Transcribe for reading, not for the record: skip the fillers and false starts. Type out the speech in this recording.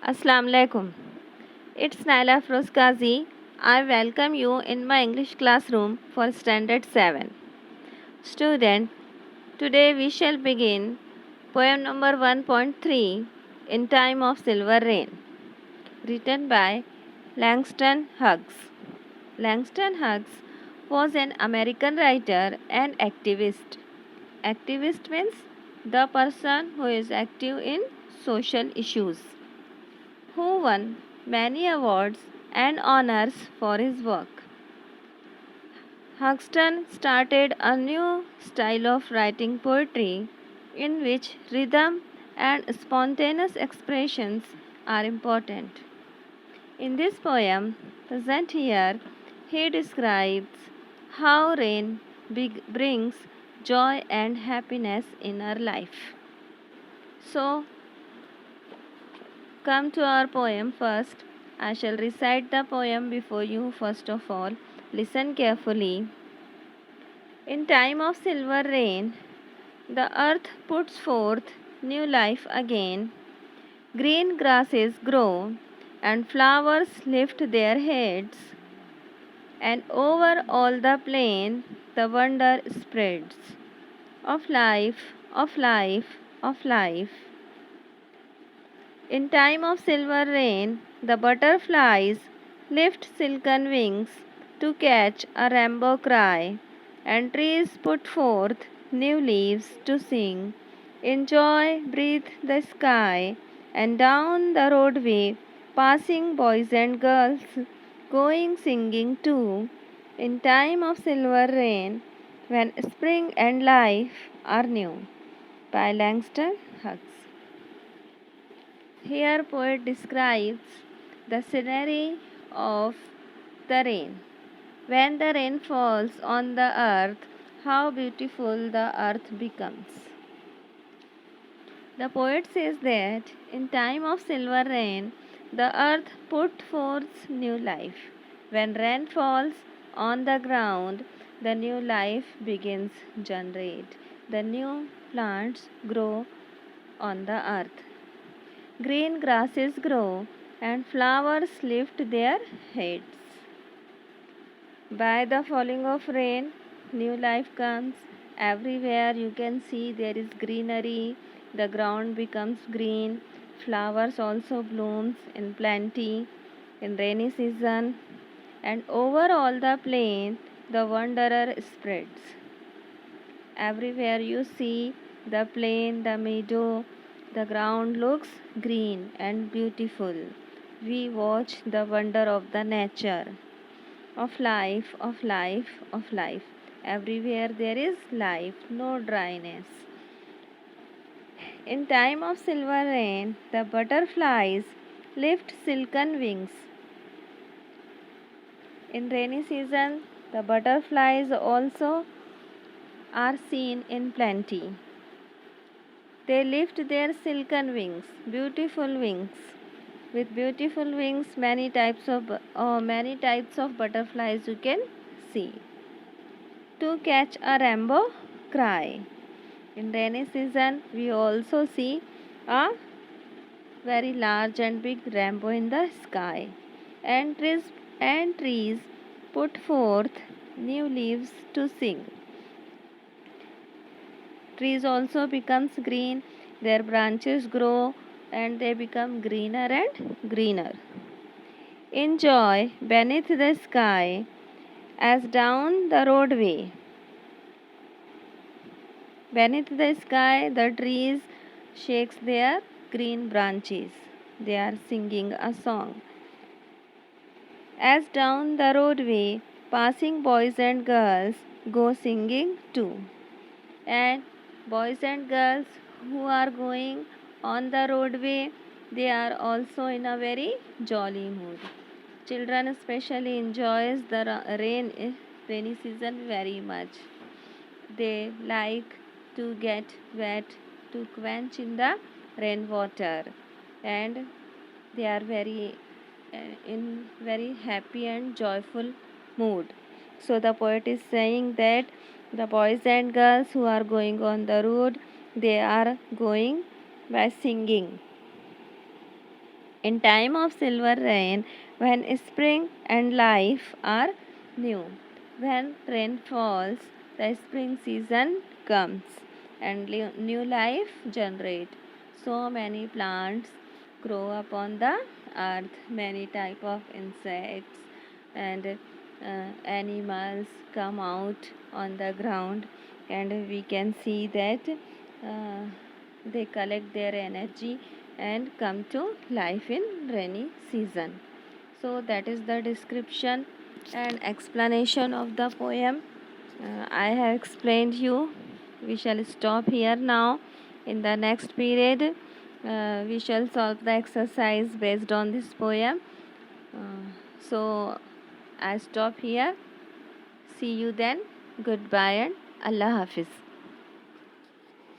Assalamu alaikum. It's Naila Froskazi. I welcome you in my English classroom for Standard 7. Student, today we shall begin poem number 1.3 In Time of Silver Rain, written by Langston Hughes. Langston Hughes was an American writer and activist. Activist means the person who is active in social issues, who won many awards and honors for his work. Huxton started a new style of writing poetry in which rhythm and spontaneous expressions are important. In this poem, present here, he describes how rain brings joy and happiness in our life. So, come to our poem first. I shall recite the poem before you first of all. Listen carefully. In time of silver rain, the earth puts forth new life again. Green grasses grow and flowers lift their heads, and over all the plain the wonder spreads of life, of life, of life. In time of silver rain, the butterflies lift silken wings to catch a rainbow cry, and trees put forth new leaves to sing. In joy breathe the sky, and down the roadway, passing boys and girls, going singing too. In time of silver rain, when spring and life are new. By Langston Hughes. Here poet describes the scenery of the rain. When the rain falls on the earth, how beautiful the earth becomes. The poet says that in time of silver rain, the earth put forth new life. When rain falls on the ground, the new life begins generate. The new plants grow on the earth. Green grasses grow and flowers lift their heads. By the falling of rain, new life comes. Everywhere you can see there is greenery. The ground becomes green. Flowers also blooms in plenty in rainy season. And over all the plain, the wanderer spreads. Everywhere you see the plain, the meadow, the ground looks green and beautiful. We watch the wonder of the nature, of life, of life, of life. Everywhere there is life, no dryness. In time of silver rain, the butterflies lift silken wings. In rainy season, the butterflies also are seen in plenty. They lift their silken wings, beautiful wings. With beautiful wings, many types of butterflies you can see. To catch a rainbow cry. In rainy season, we also see a very large and big rainbow in the sky. And trees put forth new leaves to sing. Trees also becomes green, their branches grow and they become greener and greener. In joy beneath the sky, as down the roadway. Beneath the sky, the trees shakes their green branches. They are singing a song. As down the roadway, passing boys and girls go singing too. And boys and girls who are going on the roadway, they are also in a very jolly mood. Children especially enjoys the rainy season very much. They like to get wet, to quench in the rainwater, and they are in very happy and joyful mood. So the poet is saying that the boys and girls who are going on the road, they are going by singing. In time of silver rain, when spring and life are new. When rain falls, the spring season comes and new life generate. So many plants grow upon the earth, many type of insects and animals come out on the ground, and we can see that uh, they collect their energy and come to life in rainy season. So that is the description and explanation of the poem. I have explained you. We shall stop here now. In the next period, we shall solve the exercise based on this poem. So I stop here. See you then. Goodbye and Allah Hafiz.